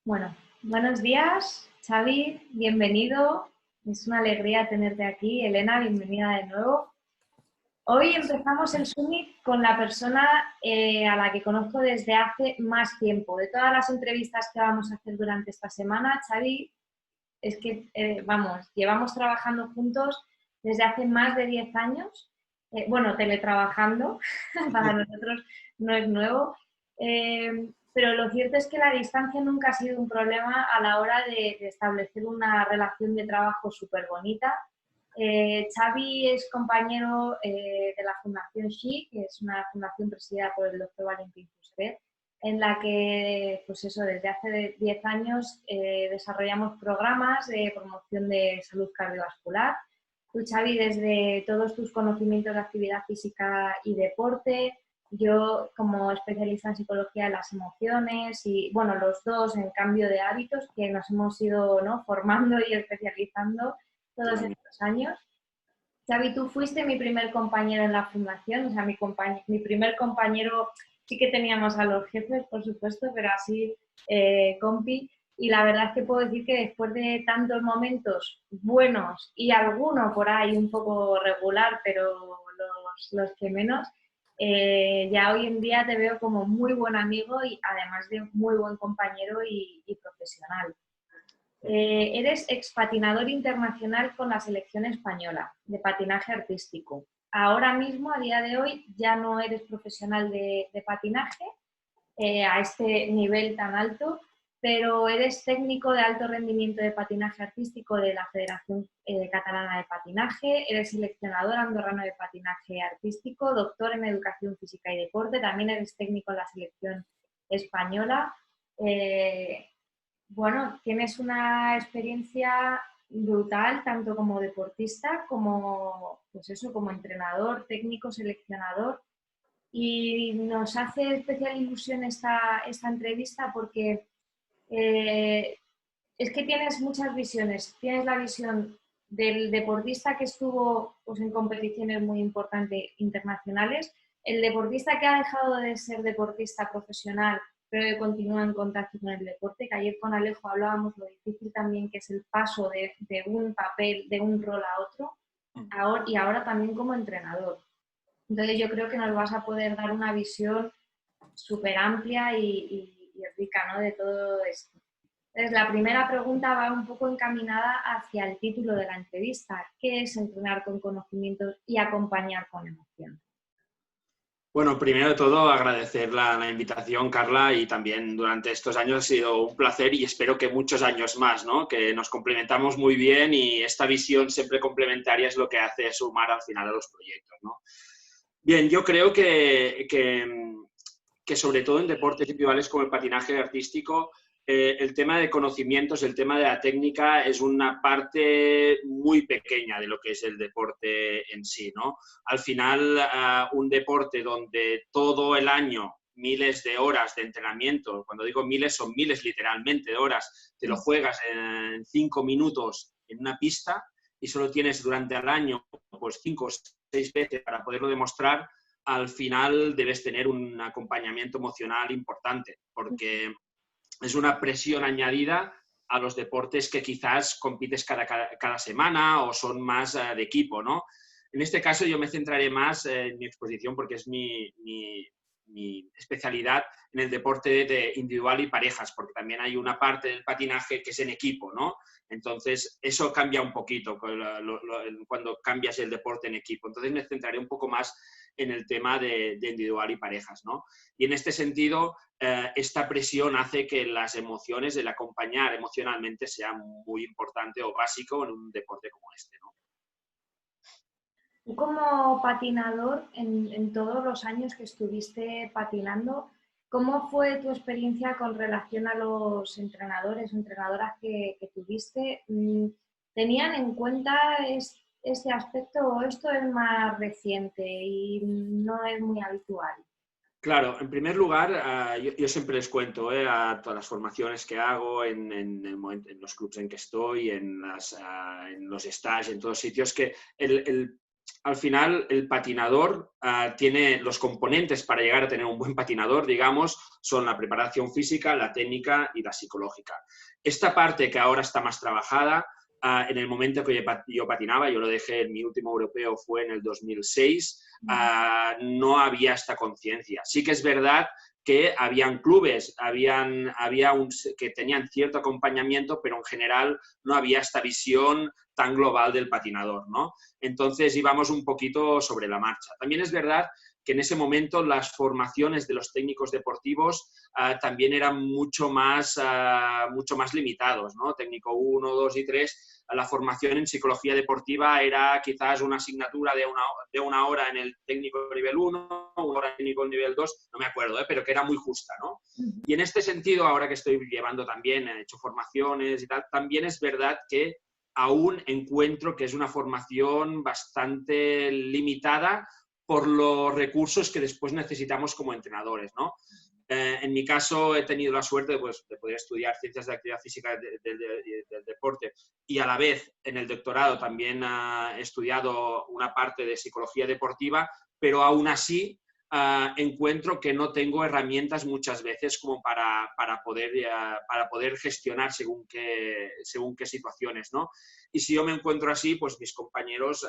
Bueno, buenos días, Xavi, bienvenido. Es una alegría tenerte aquí. Elena, bienvenida de nuevo. Hoy empezamos el Summit con la persona a la que conozco desde hace más tiempo. De todas las entrevistas que vamos a hacer durante esta semana, Xavi, es que, llevamos trabajando juntos desde hace más de 10 años. Teletrabajando, para nosotros no es nuevo. Pero lo cierto es que la distancia nunca ha sido un problema a la hora de establecer una relación de trabajo súper bonita. Xavi es compañero de la Fundación SHE, que es una fundación presidida por el doctor Valentín Fuster, en la que, pues eso, desde hace 10 años desarrollamos programas de promoción de salud cardiovascular. Tú, Xavi, desde todos tus conocimientos de actividad física y deporte, yo como especialista en psicología de las emociones y, bueno, los dos en cambio de hábitos que nos hemos ido, ¿no?, formando y especializando todos estos años. Xavi, tú fuiste mi primer compañero en la fundación, o sea, mi primer compañero, sí que teníamos a los jefes, por supuesto, pero así compi. Y la verdad es que puedo decir que después de tantos momentos buenos y alguno por ahí un poco regular, pero los que menos, ya hoy en día te veo como muy buen amigo y además de muy buen compañero y profesional. Eres expatinador internacional con la selección española de patinaje artístico. Ahora mismo, a día de hoy, ya no eres profesional de patinaje a este nivel tan alto, pero eres técnico de alto rendimiento de patinaje artístico de la Federación Catalana de Patinaje, eres seleccionador andorrano de patinaje artístico, doctor en educación física y deporte, también eres técnico en la selección española. Bueno, tienes una experiencia brutal, tanto como deportista, como, pues eso, como entrenador, técnico, seleccionador. Y nos hace especial ilusión esta entrevista porque es que tienes muchas visiones. Tienes la visión del deportista que estuvo, pues, en competiciones muy importantes internacionales, el deportista que ha dejado de ser deportista profesional pero que continúa en contacto con el deporte, que ayer con Alejo hablábamos lo difícil también que es el paso de un papel, de un rol a otro, y ahora también como entrenador. Entonces yo creo que nos vas a poder dar una visión súper amplia y rica, ¿no?, de todo esto. Entonces la primera pregunta va un poco encaminada hacia el título de la entrevista. ¿Qué es entrenar con conocimientos y acompañar con emoción? Bueno, primero de todo agradecer la invitación, Carla, y también durante estos años ha sido un placer y espero que muchos años más, ¿no? Que nos complementamos muy bien y esta visión siempre complementaria es lo que hace sumar al final a los proyectos, ¿no? Bien, yo creo que sobre todo en deportes individuales como el patinaje artístico, el tema de conocimientos, el tema de la técnica es una parte muy pequeña de lo que es el deporte en sí, ¿no? Al final, un deporte donde todo el año miles de horas de entrenamiento, cuando digo miles, son miles literalmente de horas, te lo juegas en 5 minutos en una pista y solo tienes durante el año pues 5 o 6 veces para poderlo demostrar, al final debes tener un acompañamiento emocional importante, porque es una presión añadida a los deportes que quizás compites cada semana o son más de equipo, ¿no? En este caso yo me centraré más en mi exposición porque es mi especialidad en el deporte de individual y parejas, porque también hay una parte del patinaje que es en equipo, ¿no? Entonces, eso cambia un poquito cuando cambias el deporte en equipo. Entonces, me centraré un poco más en el tema de individual y parejas, ¿no? Y en este sentido, esta presión hace que las emociones, el acompañar emocionalmente sea muy importante o básico en un deporte como este, ¿no? Tú como patinador, en todos los años que estuviste patinando, ¿cómo fue tu experiencia con relación a los entrenadores o entrenadoras que tuviste? ¿Tenían en cuenta este aspecto o esto es más reciente y no es muy habitual? Claro, en primer lugar, yo siempre les cuento a todas las formaciones que hago, en los clubs en que estoy, en los stages, en todos sitios, que al final el patinador tiene los componentes para llegar a tener un buen patinador, digamos, son la preparación física, la técnica y la psicológica. Esta parte que ahora está más trabajada, en el momento que yo patinaba, yo lo dejé, mi último europeo fue en el 2006, no había esta conciencia. Sí que es verdad que habían clubes, que tenían cierto acompañamiento, pero en general no había esta visión tan global del patinador, ¿no? Entonces íbamos un poquito sobre la marcha. También es verdad que en ese momento las formaciones de los técnicos deportivos también eran mucho más limitados, ¿no? Técnico 1, 2 y 3, la formación en psicología deportiva era quizás una asignatura de una hora en el técnico nivel 1, una hora en el técnico nivel 2, no me acuerdo, pero que era muy justa, ¿no? Y en este sentido, ahora que estoy llevando también, he hecho formaciones y tal, también es verdad que aún encuentro que es una formación bastante limitada por los recursos que después necesitamos como entrenadores, ¿no? En mi caso he tenido la suerte pues, de poder estudiar ciencias de actividad física del deporte y a la vez en el doctorado también he estudiado una parte de psicología deportiva, pero aún así encuentro que no tengo herramientas muchas veces como para poder gestionar según qué situaciones, ¿no? Y si yo me encuentro así, pues mis compañeros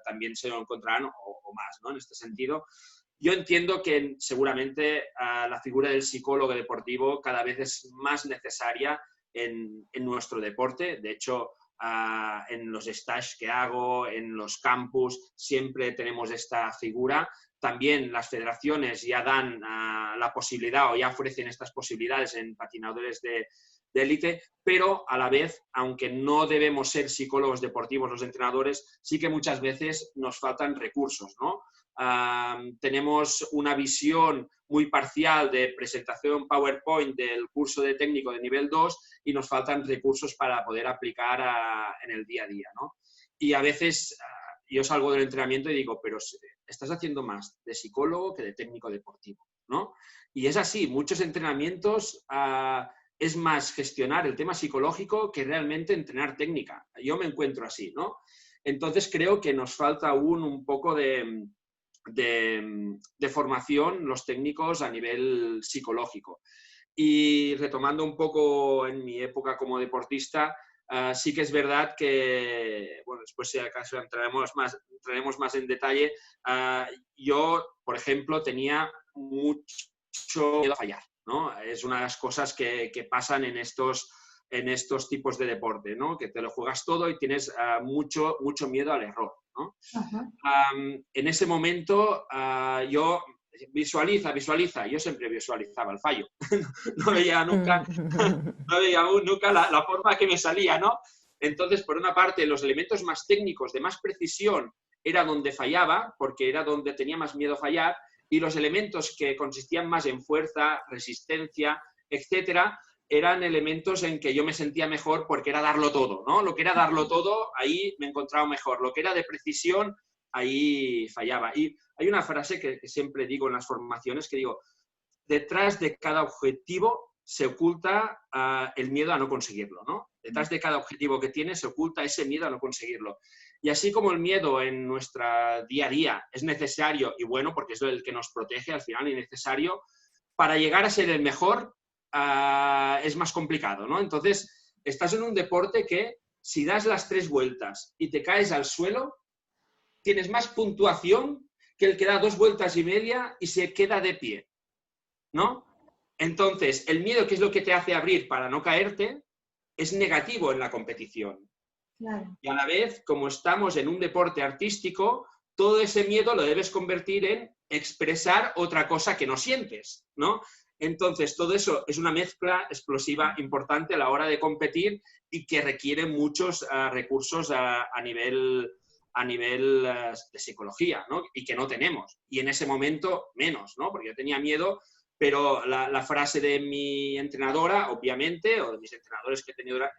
también se lo encontrarán o más, ¿no? En este sentido, yo entiendo que seguramente la figura del psicólogo deportivo cada vez es más necesaria en nuestro deporte. De hecho, en los stages que hago, en los campus, siempre tenemos esta figura. También las federaciones ya dan la posibilidad o ya ofrecen estas posibilidades en patinadores de élite, pero a la vez, aunque no debemos ser psicólogos deportivos los entrenadores, sí que muchas veces nos faltan recursos, ¿no? Tenemos una visión muy parcial de presentación PowerPoint del curso de técnico de nivel 2 y nos faltan recursos para poder aplicar en el día a día, ¿no? Y a veces yo salgo del entrenamiento y digo, pero estás haciendo más de psicólogo que de técnico deportivo, ¿no? Y es así, muchos entrenamientos es más gestionar el tema psicológico que realmente entrenar técnica. Yo me encuentro así, ¿no? Entonces creo que nos falta aún un poco de formación los técnicos a nivel psicológico. Y retomando un poco en mi época como deportista, sí que es verdad que, bueno, después si acaso entraremos más en detalle, yo, por ejemplo, tenía mucho miedo a fallar, ¿no? Es una de las cosas que pasan en estos tipos de deporte, ¿no? Que te lo juegas todo y tienes mucho miedo al error, ¿no? En ese momento yo visualiza, yo siempre visualizaba el fallo. No veía nunca la forma que me salía, ¿no? Entonces, por una parte, los elementos más técnicos, de más precisión, era donde fallaba, porque era donde tenía más miedo a fallar, y los elementos que consistían más en fuerza, resistencia, etcétera, eran elementos en que yo me sentía mejor porque era darlo todo, ¿no? Lo que era darlo todo, ahí me encontraba mejor. Lo que era de precisión, ahí fallaba. Y hay una frase que siempre digo en las formaciones, que digo, detrás de cada objetivo se oculta el miedo a no conseguirlo, ¿no? Detrás de cada objetivo que tienes se oculta ese miedo a no conseguirlo. Y así como el miedo en nuestro día a día es necesario y bueno, porque es el que nos protege al final y necesario, para llegar a ser el mejor es más complicado, ¿no? Entonces, estás en un deporte que si das las 3 vueltas y te caes al suelo, tienes más puntuación que el que da 2 vueltas y media y se queda de pie, ¿no? Entonces, el miedo, que es lo que te hace abrir para no caerte, es negativo en la competición. Claro. Y a la vez, como estamos en un deporte artístico, todo ese miedo lo debes convertir en expresar otra cosa que no sientes, ¿no? Entonces, todo eso es una mezcla explosiva importante a la hora de competir y que requiere muchos recursos a nivel de psicología, ¿no? Y que no tenemos. Y en ese momento menos, ¿no? Porque yo tenía miedo, pero la frase de mi entrenadora, obviamente, o de mis entrenadores que he tenido era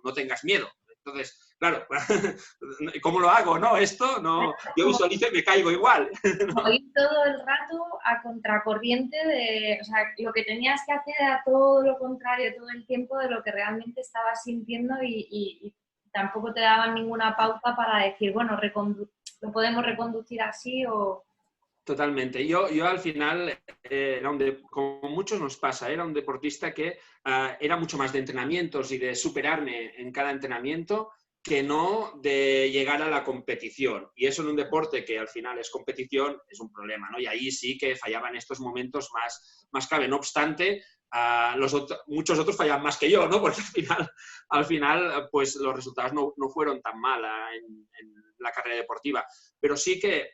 no tengas miedo. Entonces, claro, ¿cómo lo hago? No, esto no, yo visualizo y me caigo igual. ¿No? Ir todo el rato a contracorriente de, o sea, lo que tenías que hacer era todo lo contrario todo el tiempo de lo que realmente estabas sintiendo y tampoco te daban ninguna pauta para decir, bueno, lo podemos reconducir así o... Totalmente. Yo al final, como muchos nos pasa, era un deportista que era mucho más de entrenamientos y de superarme en cada entrenamiento que no de llegar a la competición. Y eso en un deporte que al final es competición es un problema, ¿no? Y ahí sí que fallaba en estos momentos más clave. No obstante, muchos otros fallaban más que yo, ¿no? Porque al final pues los resultados no fueron tan mal en la carrera deportiva. Pero sí que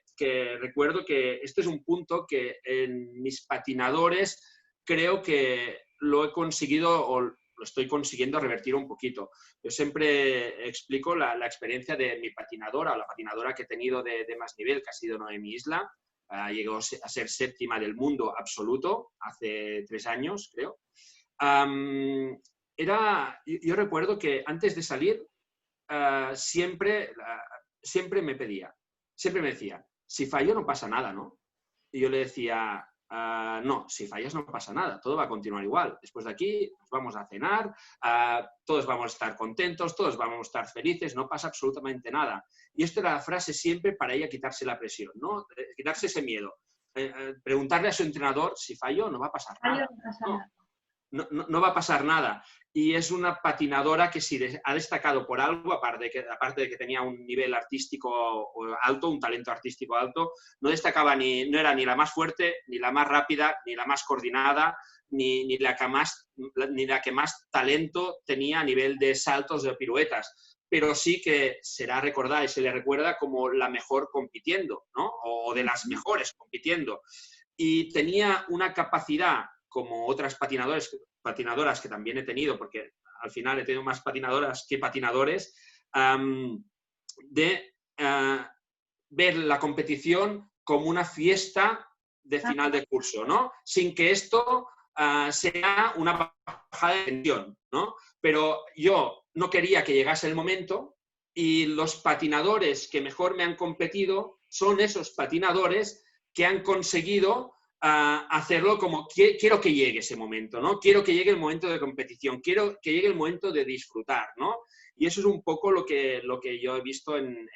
recuerdo que este es un punto que en mis patinadores creo que lo he conseguido o lo estoy consiguiendo revertir un poquito. Yo siempre explico la experiencia de mi patinadora o la patinadora que he tenido de más nivel, que ha sido Noemi Isla. Llegó a ser 7ª del mundo absoluto hace 3 años, creo. Yo recuerdo que antes de salir siempre me decía, si fallo no pasa nada, ¿no? Y yo le decía, no, si fallas no pasa nada, todo va a continuar igual. Después de aquí nos vamos a cenar, todos vamos a estar contentos, todos vamos a estar felices, no pasa absolutamente nada. Y esto era la frase siempre para ella quitarse la presión, ¿no? Quitarse ese miedo. Preguntarle a su entrenador, si fallo no va a pasar nada. No va a pasar nada. Y es una patinadora que sí ha destacado por algo, aparte de que tenía un nivel artístico alto, un talento artístico alto, no destacaba no era ni la más fuerte, ni la más rápida, ni la más coordinada, ni la que más talento tenía a nivel de saltos, de piruetas. Pero sí que será recordada y se le recuerda como la mejor compitiendo, ¿no? O de las mejores compitiendo. Y tenía una capacidad, como otras patinadoras que también he tenido, porque al final he tenido más patinadoras que patinadores, de ver la competición como una fiesta de final de curso, ¿no? Sin que esto sea una bajada de tensión, ¿no? Pero yo no quería que llegase el momento y los patinadores que mejor me han competido son esos patinadores que han conseguido hacerlo como quiero que llegue ese momento, ¿no? Quiero que llegue el momento de competición, quiero que llegue el momento de disfrutar, ¿no? Y eso es un poco lo que yo he visto en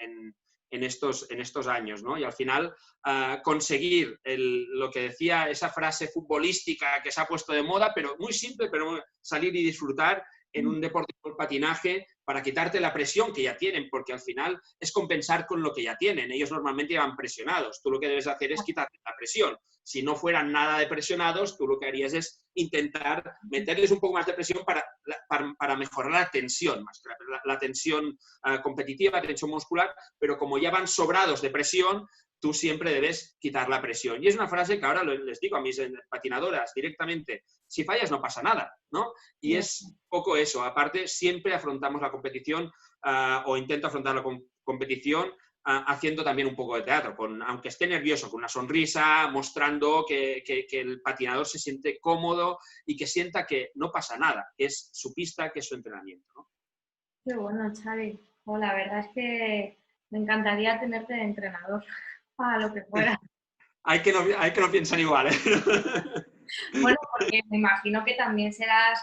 estos años, ¿no? Y al final conseguir lo que decía esa frase futbolística que se ha puesto de moda, pero muy simple, pero salir y disfrutar en un deporte como el patinaje para quitarte la presión que ya tienen, porque al final es compensar con lo que ya tienen. Ellos normalmente van presionados. Tú lo que debes hacer es quitarte la presión. Si no fueran nada de presionados, tú lo que harías es intentar meterles un poco más de presión para mejorar la tensión, más que la tensión competitiva, la tensión muscular, pero como ya van sobrados de presión, tú siempre debes quitar la presión. Y es una frase que ahora les digo a mis patinadoras directamente, si fallas no pasa nada, ¿no? Y es un poco eso. Aparte, siempre afrontamos la competición o intento afrontar la competición haciendo también un poco de teatro, aunque esté nervioso, con una sonrisa, mostrando que el patinador se siente cómodo y que sienta que no pasa nada, que es su pista, que es su entrenamiento, ¿no? Qué bueno, Xavi. La verdad es que me encantaría tenerte de entrenador, para lo que fuera. Hay que no piensan igual, ¿eh? Bueno, porque me imagino que también serás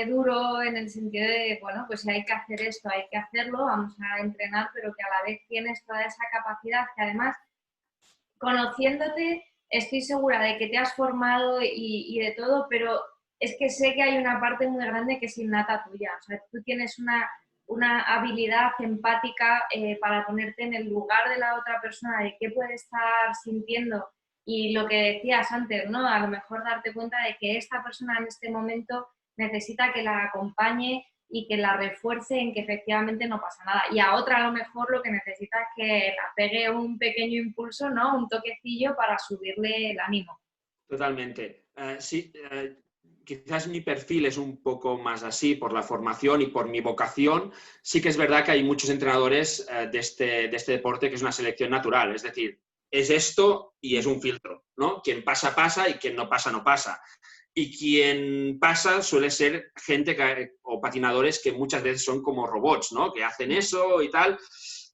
duro en el sentido de, bueno, pues si hay que hacer esto, hay que hacerlo, vamos a entrenar, pero que a la vez tienes toda esa capacidad que además, conociéndote, estoy segura de que te has formado y de todo, pero es que sé que hay una parte muy grande que es innata tuya. O sea, tú tienes una habilidad empática para ponerte en el lugar de la otra persona, de qué puede estar sintiendo. Y lo que decías antes, ¿no? A lo mejor darte cuenta de que esta persona en este momento necesita que la acompañe y que la refuerce en que efectivamente no pasa nada. Y a otra a lo mejor lo que necesita es que la pegue un pequeño impulso, ¿no? Un toquecillo para subirle el ánimo. Totalmente. Sí, quizás mi perfil es un poco más así por la formación y por mi vocación. Sí que es verdad que hay muchos entrenadores de este deporte que es una selección natural, es decir, es esto y es un filtro, ¿no? Quien pasa, pasa y quien no pasa, no pasa. Y quien pasa suele ser gente o patinadores que muchas veces son como robots, ¿no? Que hacen eso y tal,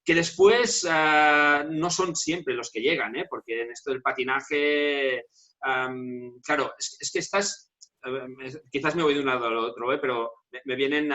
que después no son siempre los que llegan, ¿eh? Porque en esto del patinaje, claro, es que estás, quizás me voy de un lado al otro, pero me vienen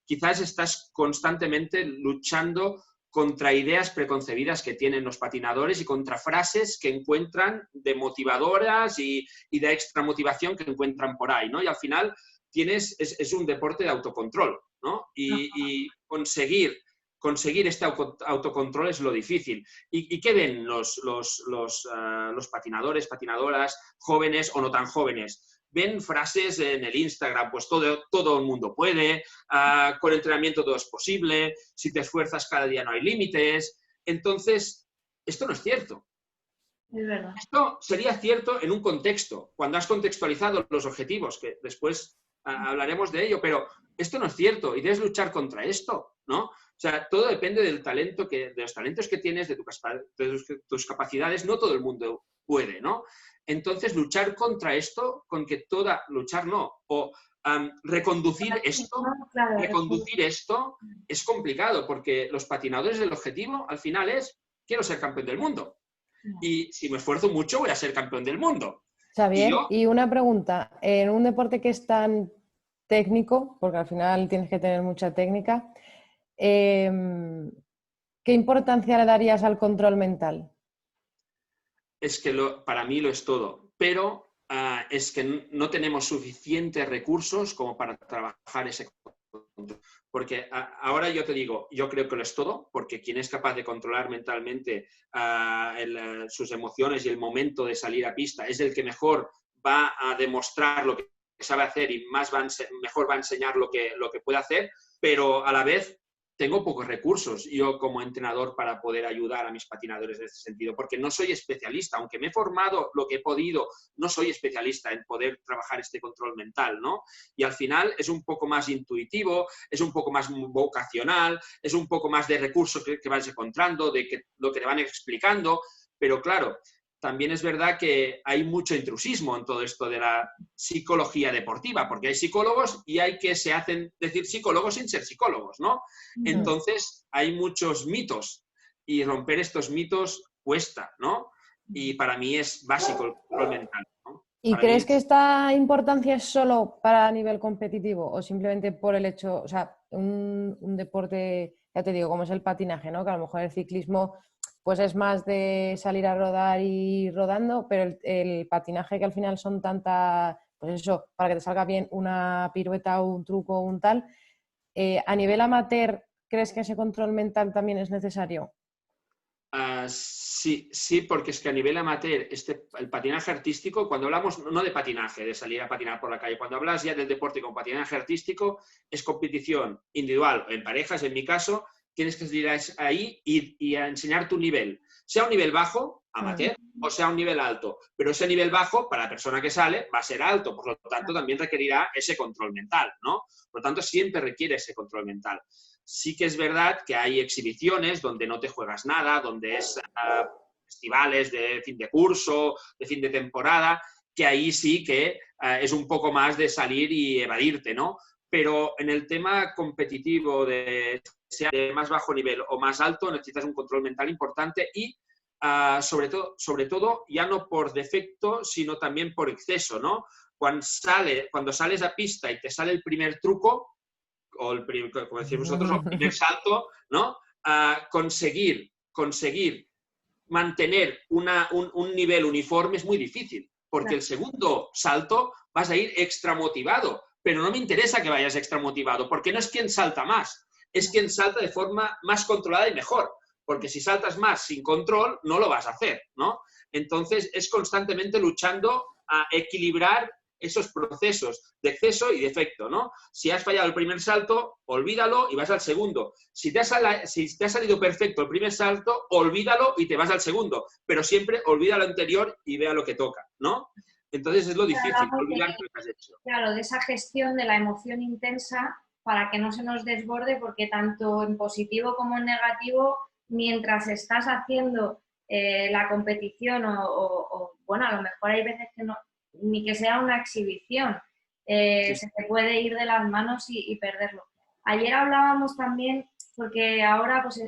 quizás estás constantemente luchando contra ideas preconcebidas que tienen los patinadores y contra frases que encuentran de motivadoras y de extra motivación que encuentran por ahí, ¿no? Y al final es un deporte de autocontrol, ¿no? Y conseguir este autocontrol es lo difícil. ¿Y qué ven los patinadores, patinadoras, jóvenes o no tan jóvenes? Ven frases en el Instagram, pues todo el mundo puede, con entrenamiento todo es posible, si te esfuerzas cada día no hay límites. Entonces, esto no es cierto. Es verdad. Esto sería cierto en un contexto, cuando has contextualizado los objetivos, que después hablaremos de ello, pero esto no es cierto y debes luchar contra esto, ¿no? O sea, todo depende del talento de los talentos que tienes, de tus capacidades, no todo el mundo puede, ¿no? Entonces, luchar contra esto, luchar no, o reconducir esto es complicado, porque los patinadores, el objetivo al final es, quiero ser campeón del mundo. Y si me esfuerzo mucho, voy a ser campeón del mundo. Xavier, y una pregunta, en un deporte que es tan técnico, porque al final tienes que tener mucha técnica, ¿qué importancia le darías al control mental? Es que para mí lo es todo, pero es que no tenemos suficientes recursos como para trabajar ese control. Porque ahora yo te digo, yo creo que lo es todo, porque quien es capaz de controlar mentalmente sus emociones y el momento de salir a pista es el que mejor va a demostrar lo que sabe hacer y mejor va a enseñar lo que puede hacer, pero a la vez tengo pocos recursos yo como entrenador para poder ayudar a mis patinadores en este sentido, porque no soy especialista, aunque me he formado lo que he podido, no soy especialista en poder trabajar este control mental, ¿no? Y al final es un poco más intuitivo, es un poco más vocacional, es un poco más de recursos que vas encontrando, lo que te van explicando, pero claro, también es verdad que hay mucho intrusismo en todo esto de la psicología deportiva, porque hay psicólogos y hay que se hacen decir psicólogos sin ser psicólogos, ¿no? Entonces hay muchos mitos y romper estos mitos cuesta, ¿no? Y para mí es básico el control mental, ¿no? ¿Y crees que esta importancia es solo para nivel competitivo o simplemente por el hecho, o sea, un deporte, ya te digo, como es el patinaje, ¿no? Que a lo mejor el ciclismo pues es más de salir a rodar y ir rodando, pero el patinaje que al final son tantas, pues eso, para que te salga bien una pirueta o un truco o un tal, a nivel amateur, ¿crees que ese control mental también es necesario? Sí, porque es que a nivel amateur, el patinaje artístico, cuando hablamos no de patinaje, de salir a patinar por la calle, cuando hablas ya del deporte con patinaje artístico, es competición individual o en parejas, en mi caso, tienes que salir ahí y a enseñar tu nivel, sea un nivel bajo, amateur, o sea un nivel alto, pero ese nivel bajo, para la persona que sale, va a ser alto, por lo tanto también requerirá ese control mental, ¿no? Por lo tanto, siempre requiere ese control mental. Sí que es verdad que hay exhibiciones donde no te juegas nada, donde es festivales de fin de curso, de fin de temporada, que ahí sí que es un poco más de salir y evadirte, ¿no? Pero en el tema competitivo, sea de más bajo nivel o más alto, necesitas un control mental importante y sobre todo, ya no por defecto, sino también por exceso, ¿no? Cuando sales a pista y te sale el primer truco, o como decimos nosotros, el primer salto, ¿no? Conseguir mantener un nivel uniforme es muy difícil, porque el segundo salto vas a ir extra motivado, pero no me interesa que vayas extra motivado, porque no es quien salta más, es quien salta de forma más controlada y mejor, porque si saltas más sin control, no lo vas a hacer, ¿no? Entonces, es constantemente luchando a equilibrar esos procesos de exceso y de efecto, ¿no? Si has fallado el primer salto, olvídalo y vas al segundo. Si te ha salido perfecto el primer salto, olvídalo y te vas al segundo, pero siempre olvida lo anterior y vea lo que toca, ¿no? Entonces es lo difícil, olvidar lo que has hecho. Claro, de esa gestión de la emoción intensa para que no se nos desborde, porque tanto en positivo como en negativo, mientras estás haciendo la competición bueno, a lo mejor hay veces que no, ni que sea una exhibición, Sí. se te puede ir de las manos y perderlo. Ayer hablábamos también, porque ahora pues,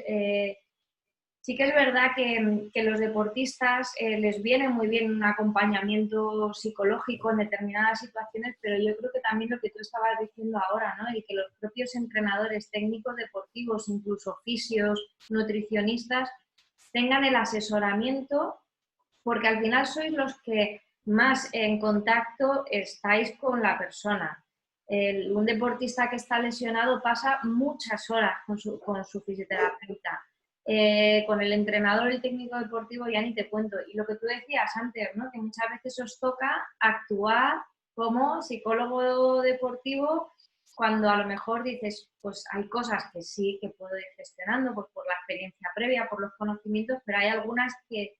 Sí que es verdad que los deportistas les viene muy bien un acompañamiento psicológico en determinadas situaciones, pero yo creo que también lo que tú estabas diciendo ahora, ¿no? Y que los propios entrenadores técnicos deportivos, incluso fisios, nutricionistas, tengan el asesoramiento, porque al final sois los que más en contacto estáis con la persona. Un deportista que está lesionado pasa muchas horas con su fisioterapeuta. Con el entrenador, el técnico deportivo, ya ni te cuento. Y lo que tú decías antes, ¿no? Que muchas veces os toca actuar como psicólogo deportivo cuando a lo mejor dices, pues hay cosas que sí que puedo ir gestionando pues por la experiencia previa, por los conocimientos, pero hay algunas que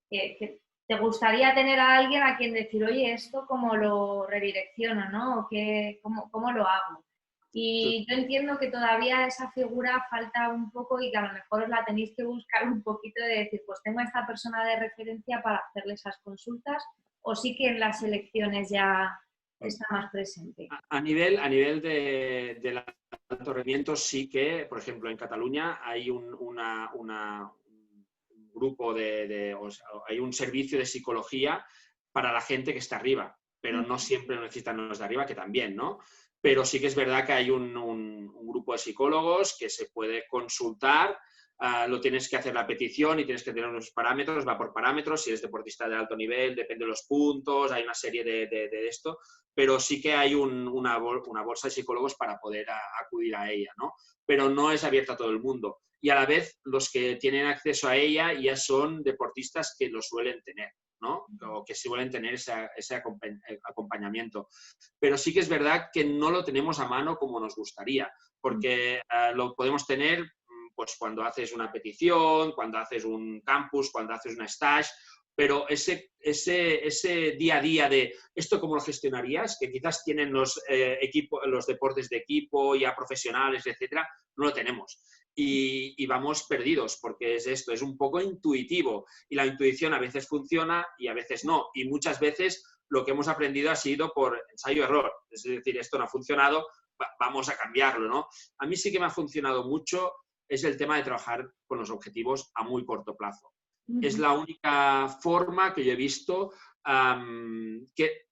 te gustaría tener a alguien a quien decir, oye, ¿esto cómo lo redirecciono, ¿no? ¿O cómo lo hago? Y yo entiendo que todavía esa figura falta un poco y que a lo mejor os la tenéis que buscar un poquito de decir, pues tengo a esta persona de referencia para hacerle esas consultas, o sí que en las elecciones ya está más presente. A nivel del alto rendimiento sí que, por ejemplo, en Cataluña hay un grupo hay un servicio de psicología para la gente que está arriba, pero no siempre lo necesitan los de arriba, que también, ¿no? Pero sí que es verdad que hay un grupo de psicólogos que se puede consultar, lo tienes que hacer la petición y tienes que tener unos parámetros, va por parámetros, si eres deportista de alto nivel, depende de los puntos, hay una serie de esto, pero sí que hay una bolsa de psicólogos para poder acudir a ella, ¿no? Pero no es abierta a todo el mundo. Y a la vez los que tienen acceso a ella ya son deportistas que lo suelen tener, ¿no? O que suelen tener ese acompañamiento. Pero sí que es verdad que no lo tenemos a mano como nos gustaría, porque lo podemos tener pues cuando haces una petición, cuando haces un campus, cuando haces una stage, pero ese día a día de esto cómo lo gestionarías, que quizás tienen los deportes de equipo ya profesionales, etcétera, no lo tenemos. Y vamos perdidos, porque es esto, es un poco intuitivo. Y la intuición a veces funciona y a veces no. Y muchas veces lo que hemos aprendido ha sido por ensayo-error. Es decir, esto no ha funcionado, vamos a cambiarlo, ¿no? A mí sí que me ha funcionado mucho es el tema de trabajar con los objetivos a muy corto plazo. Es la única forma que yo he visto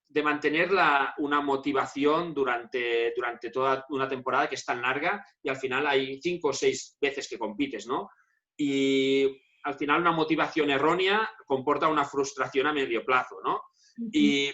de mantener una motivación durante toda una temporada que es tan larga y al final hay 5 o 6 veces que compites, ¿no? Y al final una motivación errónea comporta una frustración a medio plazo, ¿no? Y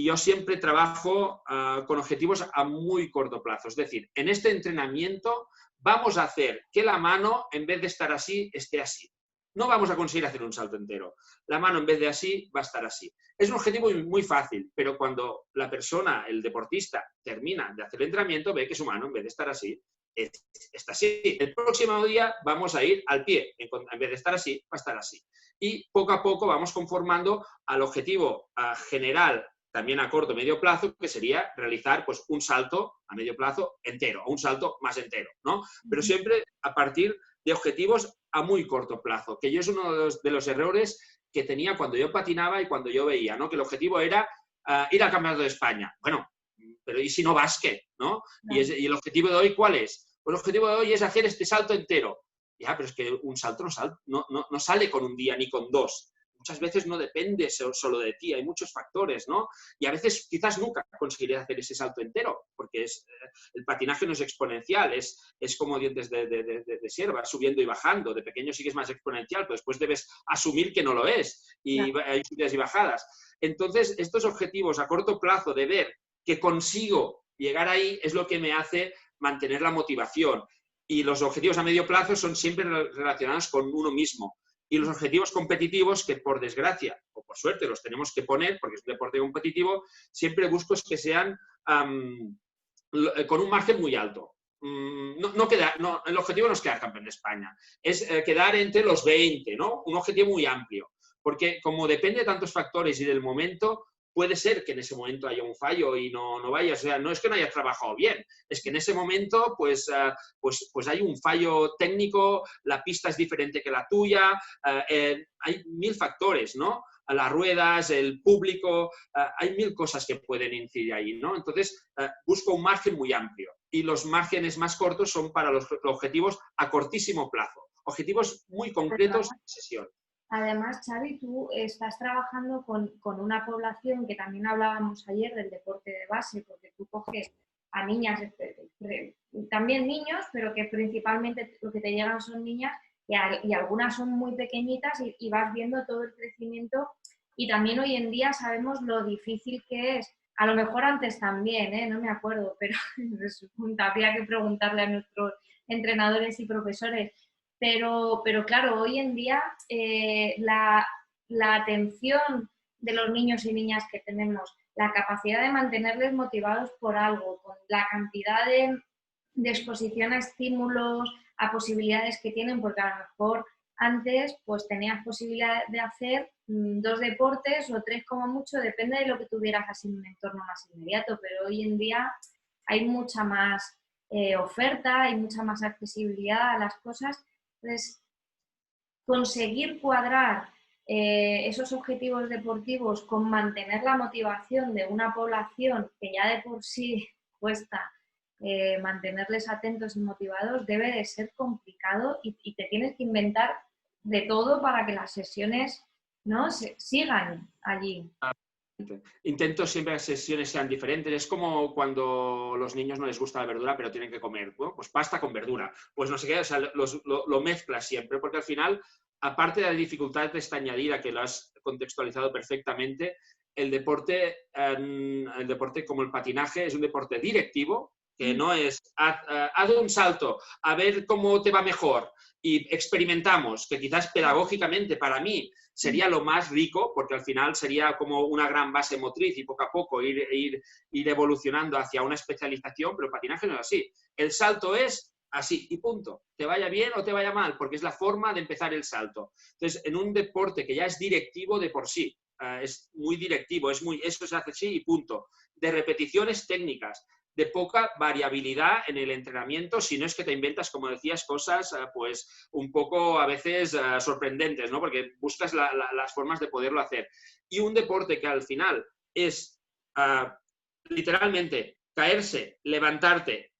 yo siempre trabajo con objetivos a muy corto plazo. Es decir, en este entrenamiento vamos a hacer que la mano, en vez de estar así, esté así. No vamos a conseguir hacer un salto entero. La mano, en vez de así, va a estar así. Es un objetivo muy fácil, pero cuando la persona, el deportista, termina de hacer el entrenamiento, ve que su mano, en vez de estar así, está así. El próximo día vamos a ir al pie. En vez de estar así, va a estar así. Y poco a poco vamos conformando al objetivo general, también a corto o medio plazo, que sería realizar pues, un salto a medio plazo entero, o un salto más entero, ¿no? Pero siempre a partir de objetivos a muy corto plazo, que yo es uno de los errores que tenía cuando yo patinaba y cuando yo veía, ¿no? Que el objetivo era ir al Campeonato de España. Bueno, pero ¿y si no básquet, no? ¿Y el objetivo de hoy cuál es? Pues el objetivo de hoy es hacer este salto entero. Ya, pero es que un salto no sale con un día ni con 2. Muchas veces no depende solo de ti, hay muchos factores, ¿no? Y a veces quizás nunca conseguiré hacer ese salto entero, porque el patinaje no es exponencial, es como dientes de sierva, subiendo y bajando. De pequeño sí que es más exponencial, pero después debes asumir que no lo es, y hay subidas y bajadas. Entonces, estos objetivos a corto plazo de ver que consigo llegar ahí es lo que me hace mantener la motivación. Y los objetivos a medio plazo son siempre relacionados con uno mismo. Y los objetivos competitivos, que por desgracia o por suerte los tenemos que poner, porque es un deporte competitivo, siempre busco que sean con un margen muy alto. El objetivo no es quedar campeón de España, es quedar entre los 20, ¿no? Un objetivo muy amplio. Porque como depende de tantos factores y del momento, puede ser que en ese momento haya un fallo y no vaya, o sea, no es que no hayas trabajado bien, es que en ese momento pues hay un fallo técnico, la pista es diferente que la tuya, hay 1000 factores, ¿no? Las ruedas, el público, hay 1000 cosas que pueden incidir ahí, ¿no? Entonces, busco un margen muy amplio y los márgenes más cortos son para los objetivos a cortísimo plazo. objetivos muy concretos de sesión. Además, Xavi, tú estás trabajando con una población que también hablábamos ayer del deporte de base, porque tú coges a niñas, también niños, pero que principalmente lo que te llegan son niñas y algunas son muy pequeñitas y vas viendo todo el crecimiento. Y también hoy en día sabemos lo difícil que es, a lo mejor antes también, no me acuerdo, pero habría que preguntarle a nuestros entrenadores y profesores. Pero claro, hoy en día la atención de los niños y niñas que tenemos, la capacidad de mantenerles motivados por algo, con la cantidad de exposición a estímulos, a posibilidades que tienen, porque a lo mejor antes pues tenías posibilidad de hacer 2 deportes o 3 como mucho, depende de lo que tuvieras así en un entorno más inmediato, pero hoy en día hay mucha más oferta, hay mucha más accesibilidad a las cosas. Entonces, conseguir cuadrar esos objetivos deportivos con mantener la motivación de una población que ya de por sí cuesta mantenerles atentos y motivados debe de ser complicado y te tienes que inventar de todo para que las sesiones, ¿no?, sigan allí. Intento siempre que las sesiones sean diferentes. Es como cuando a los niños no les gusta la verdura, pero tienen que comer, ¿no? Pues pasta con verdura. Pues no sé qué, o sea, lo mezclas siempre, porque al final, aparte de la dificultad esta añadida, que lo has contextualizado perfectamente, el deporte como el patinaje es un deporte directivo, que no es haz un salto, a ver cómo te va mejor, y experimentamos, que quizás pedagógicamente para mí sería lo más rico, porque al final sería como una gran base motriz y poco a poco ir evolucionando hacia una especialización, pero el patinaje no es así. El salto es así y punto. Te vaya bien o te vaya mal, porque es la forma de empezar el salto. Entonces, en un deporte que ya es directivo de por sí, es muy directivo, eso se hace así y punto. De repeticiones técnicas, de poca variabilidad en el entrenamiento, si no es que te inventas, como decías, cosas pues un poco a veces sorprendentes, ¿no? Porque buscas las formas de poderlo hacer. Y un deporte que al final es literalmente caerse,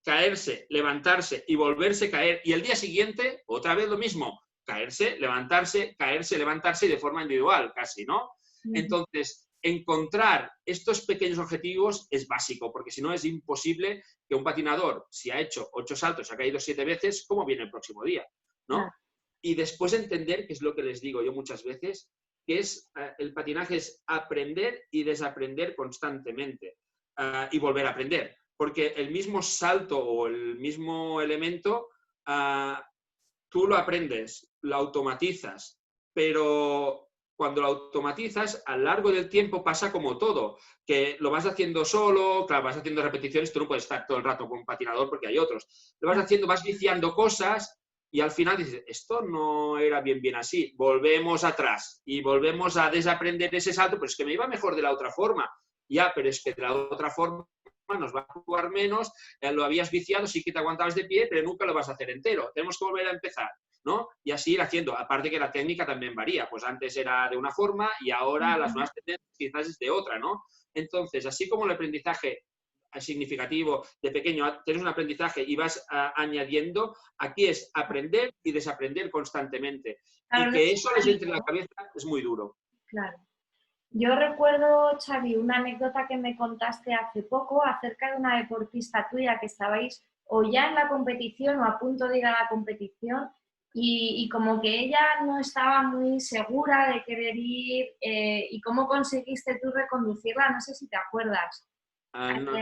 caerse, levantarse y volverse a caer, y el día siguiente otra vez lo mismo, caerse, levantarse y de forma individual casi, ¿no? Entonces, encontrar estos pequeños objetivos es básico, porque si no es imposible que un patinador, si ha hecho 8 saltos, ha caído 7 veces, ¿cómo viene el próximo día? ¿No? Y después entender, que es lo que les digo yo muchas veces, que el patinaje es aprender y desaprender constantemente y volver a aprender, porque el mismo salto o el mismo elemento tú lo aprendes, lo automatizas, pero cuando lo automatizas, a lo largo del tiempo pasa como todo, que lo vas haciendo solo, claro, vas haciendo repeticiones, tú no puedes estar todo el rato con un patinador porque hay otros. Lo vas haciendo, vas viciando cosas y al final dices, esto no era bien así, volvemos atrás y volvemos a desaprender ese salto, pero es que me iba mejor de la otra forma. Ya, pero es que de la otra forma nos va a jugar menos, lo habías viciado, sí que te aguantabas de pie, pero nunca lo vas a hacer entero. Tenemos que volver a empezar, ¿no? Y así ir haciendo. Aparte que la técnica también varía, pues antes era de una forma y ahora las nuevas tendencias quizás es de otra, ¿no? Entonces, así como el aprendizaje significativo de pequeño, tienes un aprendizaje y vas añadiendo, aquí es aprender y desaprender constantemente. Claro, y que eso les entre en la cabeza es muy duro. Claro. Yo recuerdo, Xavi, una anécdota que me contaste hace poco acerca de una deportista tuya que estabais o ya en la competición o a punto de ir a la competición y como que ella no estaba muy segura de querer ir y cómo conseguiste tú reconducirla, no sé si te acuerdas. No.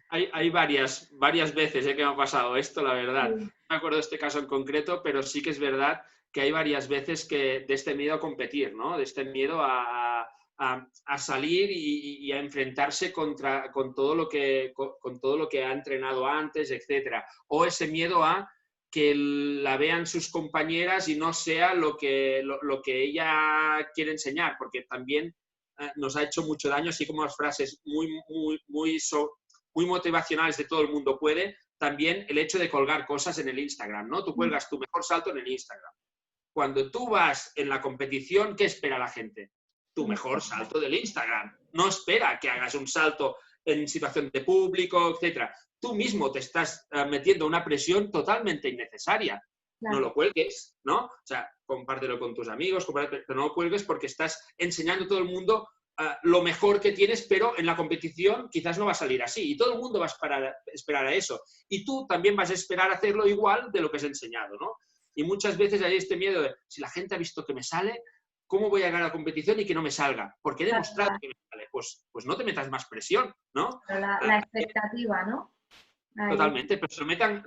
Hay varias veces que me ha pasado esto, la verdad. No me acuerdo de este caso en concreto, pero sí que es verdad que hay varias veces de este miedo a competir, ¿no? De este miedo a salir y a enfrentarse con todo lo que ha entrenado antes, etcétera. O ese miedo a que la vean sus compañeras y no sea lo que ella quiere enseñar, porque también nos ha hecho mucho daño, así como las frases muy motivacionales de todo el mundo puede, también el hecho de colgar cosas en el Instagram, ¿no? Tú cuelgas tu mejor salto en el Instagram. Cuando tú vas en la competición, ¿qué espera la gente? Tu mejor salto del Instagram. No espera que hagas un salto en situación de público, etc. Tú mismo te estás metiendo una presión totalmente innecesaria. Claro. no lo cuelgues, ¿no? O sea, compártelo con tus amigos, pero no lo cuelgues porque estás enseñando a todo el mundo lo mejor que tienes, pero en la competición quizás no va a salir así y todo el mundo va a esperar a eso. Y tú también vas a esperar hacerlo igual de lo que has enseñado, ¿no? Y muchas veces hay este miedo de, si la gente ha visto que me sale, ¿cómo voy a ganar la competición y que no me salga? Porque he demostrado que me sale. Pues no te metas más presión, ¿no? La expectativa, ¿no? Ahí. Totalmente, pero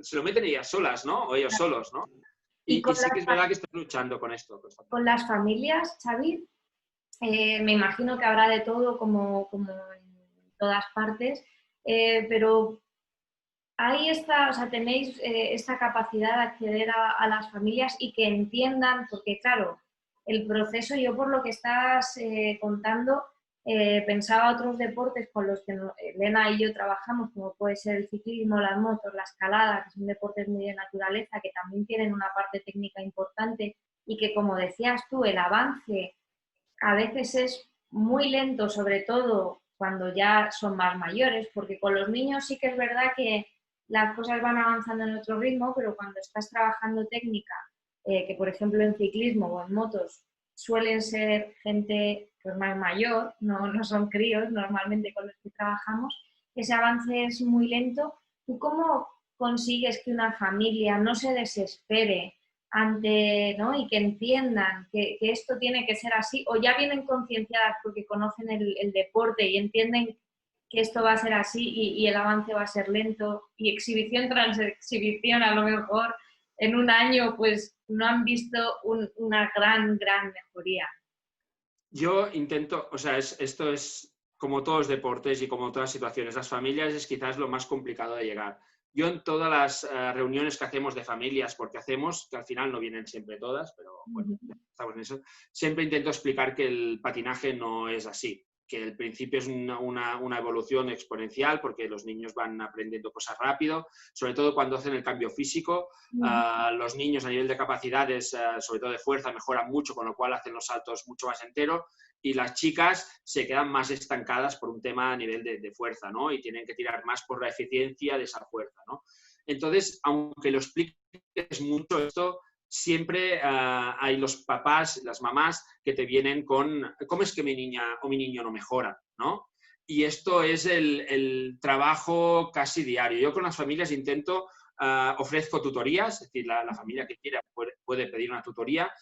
se lo meten ellas solas, ¿no? O ellos solos, ¿no? Y Y sí que es verdad que estoy luchando con esto. Con las familias, Xavi, me imagino que habrá de todo como en todas partes, pero hay o sea, tenéis esta capacidad de acceder a las familias y que entiendan, porque claro, el proceso, yo por lo que estás contando, pensaba otros deportes con los que Elena y yo trabajamos, como puede ser el ciclismo, las motos, la escalada, que son deportes muy de naturaleza, que también tienen una parte técnica importante y que, como decías tú, el avance a veces es muy lento, sobre todo cuando ya son más mayores, porque con los niños sí que es verdad que las cosas van avanzando en otro ritmo, pero cuando estás trabajando técnica, que por ejemplo en ciclismo o en motos suelen ser gente pues, más mayor, no son críos normalmente con los que trabajamos, ese avance es muy lento. ¿Tú cómo consigues que una familia no se desespere ante, ¿no? Y que entiendan que esto tiene que ser así, o ya vienen concienciadas porque conocen el deporte y entienden que esto va a ser así y el avance va a ser lento y exhibición tras exhibición a lo mejor en un año pues no han visto una gran mejoría? Yo intento, o sea, esto es como todos los deportes y como todas las situaciones, las familias es quizás lo más complicado de llegar. Yo en todas las reuniones que hacemos de familias, porque hacemos, que al final no vienen siempre todas, pero bueno, estamos en eso, siempre intento explicar que el patinaje no es así, que el principio es una evolución exponencial porque los niños van aprendiendo cosas rápido, sobre todo cuando hacen el cambio físico. Los niños a nivel de capacidades, sobre todo de fuerza, mejoran mucho, con lo cual hacen los saltos mucho más enteros y las chicas se quedan más estancadas por un tema a nivel de fuerza, ¿no? Y tienen que tirar más por la eficiencia de esa fuerza, ¿no? Entonces, aunque lo expliques mucho esto, siempre hay los papás, las mamás que te vienen con ¿cómo es que mi niña o mi niño no mejora? ¿No? Y esto es el trabajo casi diario. Yo con las familias intento, ofrezco tutorías, es decir, la familia que quiera puede pedir una tutoría,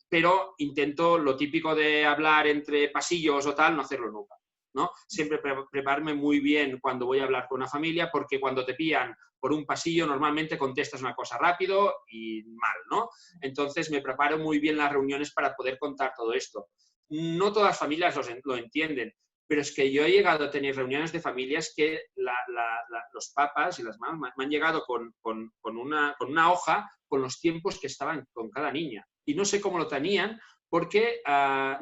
pero intento lo típico de hablar entre pasillos o tal, no hacerlo nunca, ¿no? Siempre prepararme muy bien cuando voy a hablar con una familia, porque cuando te pillan por un pasillo normalmente contestas una cosa rápido y mal, ¿no? Entonces me preparo muy bien las reuniones para poder contar todo esto. No todas las familias lo entienden, pero es que yo he llegado a tener reuniones de familias que los papás y las mamás me han llegado con una hoja con los tiempos que estaban con cada niña. Y no sé cómo lo tenían, porque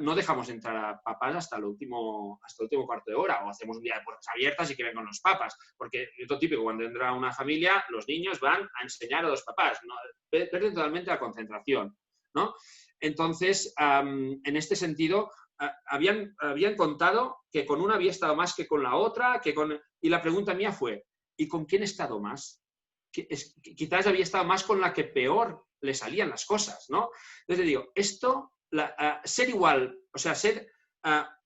no dejamos entrar a papás hasta el último cuarto de hora, o hacemos un día de puertas abiertas y que vengan los papás, porque es lo típico, cuando entra una familia, los niños van a enseñar a los papás, ¿no? Pierden totalmente la concentración, ¿no? Entonces, en este sentido, habían contado que con una había estado más que con la otra, y la pregunta mía fue, ¿y con quién he estado más? Quizás había estado más con la que peor le salían las cosas, ¿no? Entonces digo, esto, ser igual, o sea, ser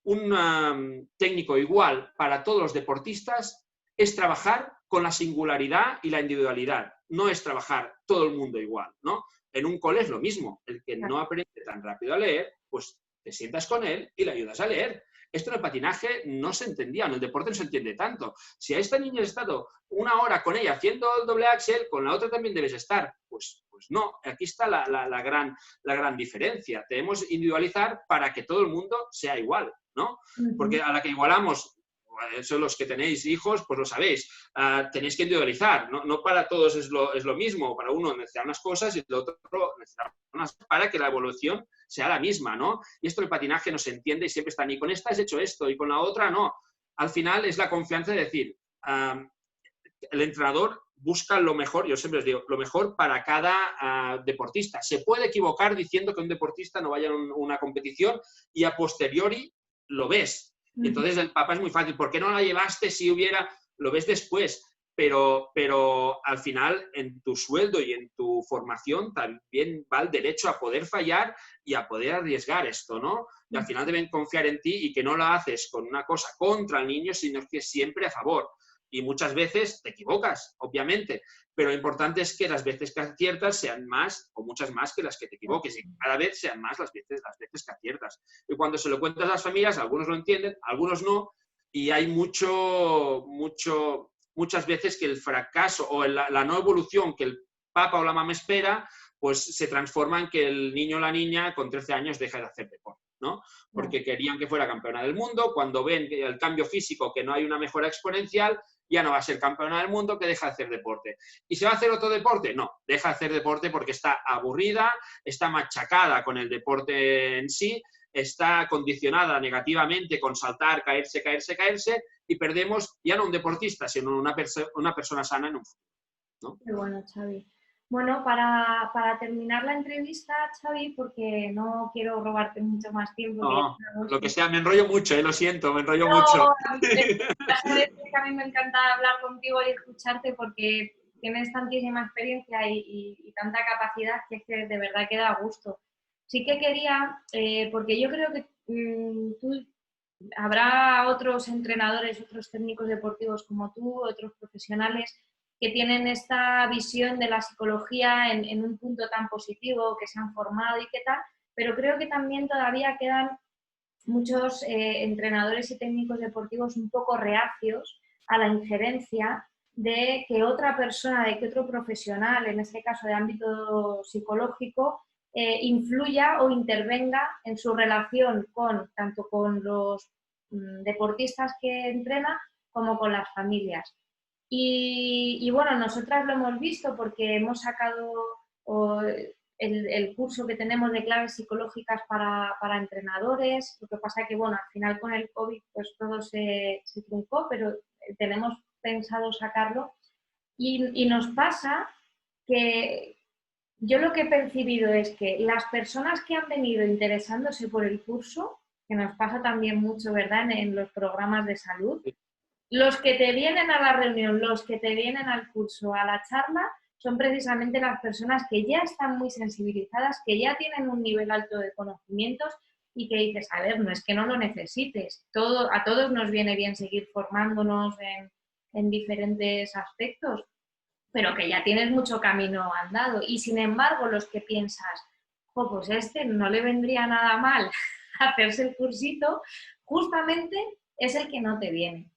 un técnico igual para todos los deportistas es trabajar con la singularidad y la individualidad, no es trabajar todo el mundo igual, ¿no? En un cole es lo mismo, el que no aprende tan rápido a leer, pues te sientas con él y le ayudas a leer. Esto en el patinaje no se entendía, en el deporte no se entiende tanto. Si a esta niña has estado una hora con ella haciendo el doble axel, con la otra también debes estar. Pues no, aquí está la gran diferencia. Debemos individualizar para que todo el mundo sea igual, ¿no? Porque a la que igualamos, eso los que tenéis hijos, pues lo sabéis, tenéis que individualizar, no para todos es lo mismo, para uno necesita unas cosas y el otro necesita unas, para que la evolución sea la misma, ¿no? Y esto el patinaje no se entiende y siempre está, ni con esta has hecho esto y con la otra no. Al final es la confianza de decir, el entrenador busca lo mejor, yo siempre os digo, lo mejor para cada deportista. Se puede equivocar diciendo que un deportista no vaya a una competición y a posteriori lo ves. Entonces el papá es muy fácil. ¿Por qué no la llevaste si hubiera? Lo ves después. pero al final en tu sueldo y en tu formación también va el derecho a poder fallar y a poder arriesgar esto, ¿no? Y al final deben confiar en ti y que no lo haces con una cosa contra el niño, sino que siempre a favor. Y muchas veces te equivocas, obviamente, pero lo importante es que las veces que aciertas sean más o muchas más que las que te equivoques y cada vez sean más las veces que aciertas. Y cuando se lo cuentas a las familias, algunos lo entienden, algunos no, y hay muchas veces que el fracaso o la no evolución que el papá o la mamá espera, pues se transforma en que el niño o la niña con 13 años deja de hacer deporte, ¿no? Porque querían que fuera campeona del mundo, cuando ven que el cambio físico, que no hay una mejora exponencial, ya no va a ser campeona del mundo, que deja de hacer deporte. ¿Y se va a hacer otro deporte? No, deja de hacer deporte porque está aburrida, está machacada con el deporte en sí, está condicionada negativamente con saltar, caerse, y perdemos ya no un deportista, sino una persona sana en un futuro, ¿no? Qué bueno, Xavi. Bueno, para terminar la entrevista, Xavi, porque no quiero robarte mucho más tiempo. No, lo que sea, me enrollo mucho, lo siento, me enrollo No, mucho. ya sabes que a mí me encanta hablar contigo y escucharte porque tienes tantísima experiencia y tanta capacidad que es que de verdad que da gusto. Sí que quería, porque yo creo que habrá otros entrenadores, otros técnicos deportivos como tú, otros profesionales que tienen esta visión de la psicología en un punto tan positivo, que se han formado y qué tal, pero creo que también todavía quedan muchos entrenadores y técnicos deportivos un poco reacios a la injerencia de que otra persona, de que otro profesional, en este caso de ámbito psicológico, influya o intervenga en su relación tanto con los deportistas que entrena como con las familias. Y bueno, nosotras lo hemos visto porque hemos sacado el curso que tenemos de claves psicológicas para entrenadores. Lo que pasa es que, bueno, al final con el COVID pues todo se truncó, pero tenemos pensado sacarlo. Y nos pasa que yo lo que he percibido es que las personas que han venido interesándose por el curso, que nos pasa también mucho, ¿verdad?, en los programas de salud, los que te vienen a la reunión, los que te vienen al curso, a la charla, son precisamente las personas que ya están muy sensibilizadas, que ya tienen un nivel alto de conocimientos y que dices, a ver, no es que no lo necesites, a todos nos viene bien seguir formándonos en diferentes aspectos, pero que ya tienes mucho camino andado. Y sin embargo, los que piensas, oh, pues no le vendría nada mal hacerse el cursito, justamente es el que no te viene.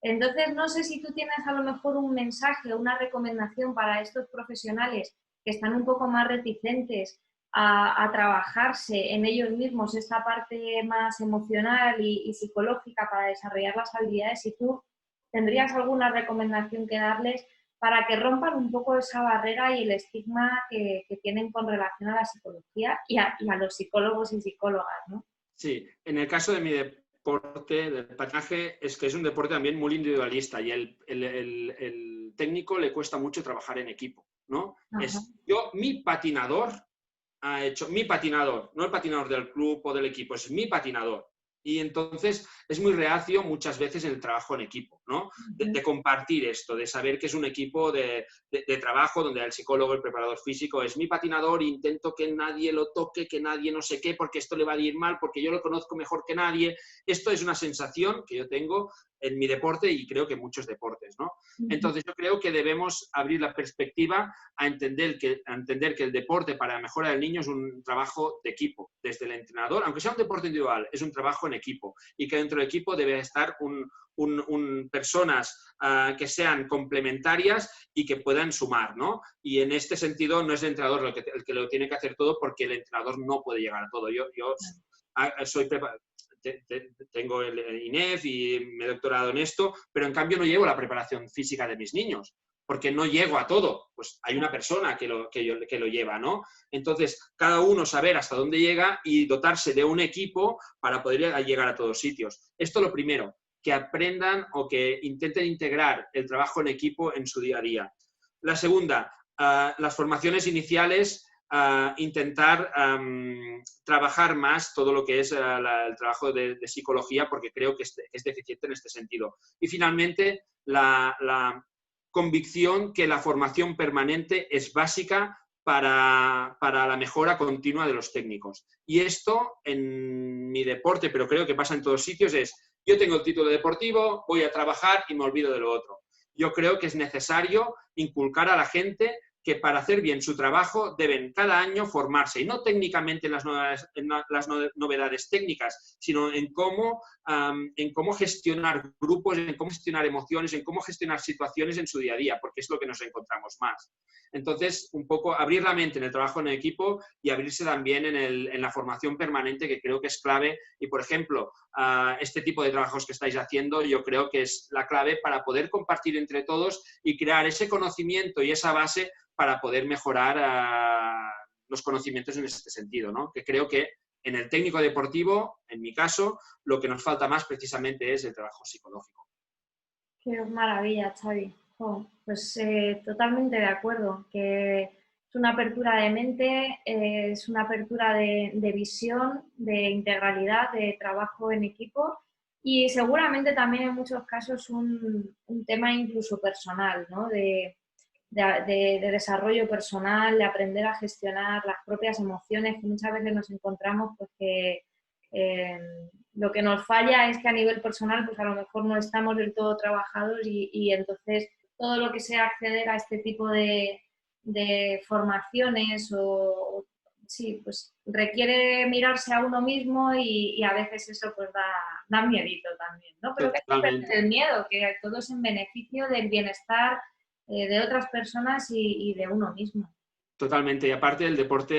Entonces, no sé si tú tienes a lo mejor un mensaje o una recomendación para estos profesionales que están un poco más reticentes a trabajarse en ellos mismos esta parte más emocional y psicológica para desarrollar las habilidades, si tú tendrías alguna recomendación que darles para que rompan un poco esa barrera y el estigma que tienen con relación a la psicología y a los psicólogos y psicólogas, ¿no? Sí, en el caso de mi deporte, del patinaje, es que es un deporte también muy individualista y el técnico le cuesta mucho trabajar en equipo, ¿no? Mi patinador ha hecho, mi patinador, no el patinador del club o del equipo, es mi patinador. Y entonces es muy reacio muchas veces el trabajo en equipo, ¿no? De compartir esto, de saber que es un equipo de trabajo donde el psicólogo, el preparador físico es mi patinador e intento que nadie lo toque, que nadie no sé qué, porque esto le va a ir mal, porque yo lo conozco mejor que nadie. Esto es una sensación que yo tengo en mi deporte y creo que en muchos deportes, ¿no? Entonces yo creo que debemos abrir la perspectiva a entender que el deporte para la mejora del niño es un trabajo de equipo, desde el entrenador, aunque sea un deporte individual, es un trabajo en equipo y que dentro del equipo debe estar personas que sean complementarias y que puedan sumar, ¿no? Y en este sentido no es el entrenador el que lo tiene que hacer todo porque el entrenador no puede llegar a todo. Yo soy tengo el INEF y me he doctorado en esto, pero en cambio no llevo la preparación física de mis niños, porque no llego a todo. Pues hay una persona que lo lleva, ¿no? Entonces, cada uno saber hasta dónde llega y dotarse de un equipo para poder llegar a todos sitios. Esto lo primero, que aprendan o que intenten integrar el trabajo en equipo en su día a día. La segunda, las formaciones iniciales, intentar trabajar más todo lo que es el trabajo de psicología, porque creo que es deficiente en este sentido. Y finalmente, la convicción que la formación permanente es básica para la mejora continua de los técnicos. Y esto en mi deporte, pero creo que pasa en todos sitios, es yo tengo el título deportivo, voy a trabajar y me olvido de lo otro. Yo creo que es necesario inculcar a la gente que para hacer bien su trabajo deben cada año formarse, y no técnicamente en las novedades técnicas, sino en cómo gestionar grupos, en cómo gestionar emociones, en cómo gestionar situaciones en su día a día, porque es lo que nos encontramos más. Entonces, un poco abrir la mente en el trabajo en equipo y abrirse también en la formación permanente, que creo que es clave. Y, por ejemplo, este tipo de trabajos que estáis haciendo, yo creo que es la clave para poder compartir entre todos y crear ese conocimiento y esa base para poder mejorar los conocimientos en este sentido, ¿no? Que creo que en el técnico deportivo, en mi caso, lo que nos falta más precisamente es el trabajo psicológico. Qué maravilla, Xavi. Oh, pues totalmente de acuerdo, que es una apertura de mente, es una apertura de visión, de integralidad, de trabajo en equipo y seguramente también en muchos casos un tema incluso personal, ¿no? De desarrollo personal, de aprender a gestionar las propias emociones, que muchas veces nos encontramos pues que lo que nos falla es que a nivel personal pues a lo mejor no estamos del todo trabajados y entonces todo lo que sea acceder a este tipo de formaciones sí, pues requiere mirarse a uno mismo y a veces eso pues da miedito también, ¿no? Pero que hay que perder el miedo, que todo es en beneficio del bienestar de otras personas y de uno mismo. Totalmente, y aparte del deporte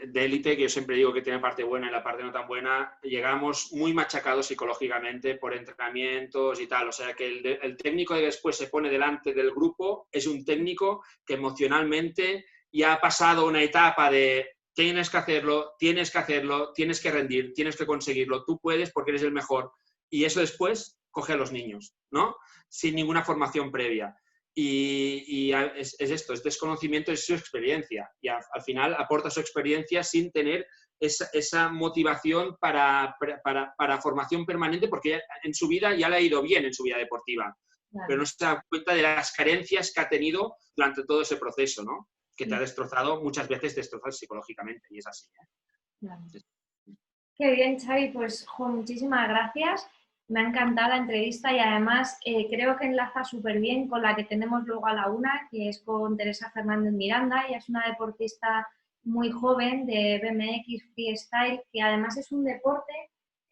de élite, que yo siempre digo que tiene parte buena y la parte no tan buena, llegamos muy machacados psicológicamente por entrenamientos y tal, o sea que el técnico que después se pone delante del grupo es un técnico que emocionalmente ya ha pasado una etapa de tienes que hacerlo, tienes que rendir, tienes que conseguirlo, tú puedes porque eres el mejor, y eso después coge a los niños, ¿no? Sin ninguna formación previa. Y es esto, es desconocimiento, es su experiencia. Y al final aporta su experiencia sin tener esa motivación para formación permanente, porque en su vida ya le ha ido bien en su vida deportiva. Claro. Pero no se da cuenta de las carencias que ha tenido durante todo ese proceso, ¿no? Que te ha destrozado, muchas veces destrozado psicológicamente, y es así, ¿eh? Claro. Qué bien, Xavi, pues muchísimas gracias. Me ha encantado la entrevista y además creo que enlaza súper bien con la que tenemos luego a la una, que es con Teresa Fernández Miranda. Ella es una deportista muy joven de BMX Freestyle, que además es un deporte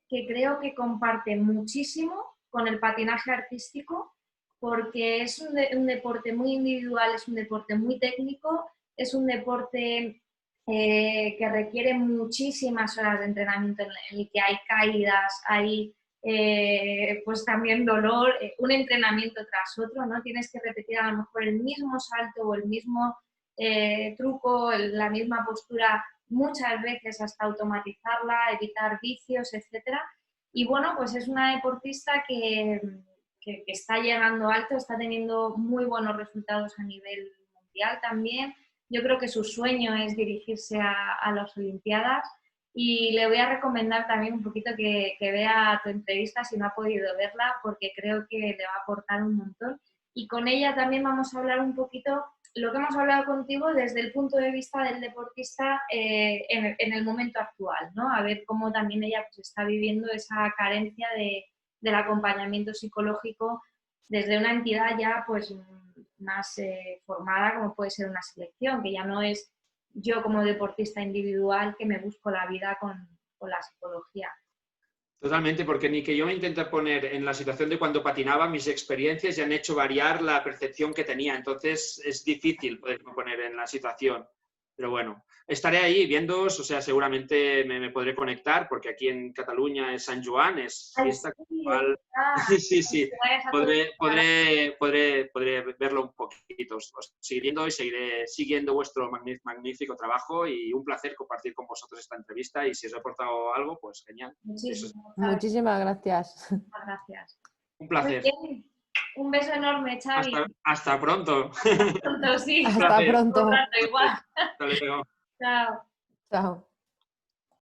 que creo que comparte muchísimo con el patinaje artístico, porque es un deporte muy individual, es un deporte muy técnico, es un deporte que requiere muchísimas horas de entrenamiento en el que hay caídas, hay pues también dolor, un entrenamiento tras otro, ¿no? Tienes que repetir a lo mejor el mismo salto o el mismo truco, la misma postura muchas veces hasta automatizarla, evitar vicios, etcétera. Y bueno, pues es una deportista que está llegando alto, está teniendo muy buenos resultados a nivel mundial también. Yo creo que su sueño es dirigirse a las Olimpiadas. Y le voy a recomendar también un poquito que vea tu entrevista si no ha podido verla, porque creo que le va a aportar un montón. Y con ella también vamos a hablar un poquito lo que hemos hablado contigo desde el punto de vista del deportista en el momento actual, ¿no? A ver cómo también ella pues, está viviendo esa carencia del acompañamiento psicológico desde una entidad ya pues más formada como puede ser una selección, que ya no es yo como deportista individual que me busco la vida con la psicología. Totalmente, porque ni que yo me intente poner en la situación de cuando patinaba, mis experiencias ya han hecho variar la percepción que tenía, entonces es difícil poderme poner en la situación. Pero bueno, estaré ahí viéndoos, o sea, seguramente me podré conectar, porque aquí en Cataluña es Sant Joan, es fiesta. Sí, podré verlo un poquito. Os seguiré viendo y seguiré siguiendo vuestro magnífico trabajo y un placer compartir con vosotros esta entrevista y si os he aportado algo, pues genial. Muchísimas gracias. Muchas gracias. Un placer. Un beso enorme, Xavi. Hasta pronto. Hasta pronto, sí. Hasta pronto. Igual. Hasta luego. Chao. Chao.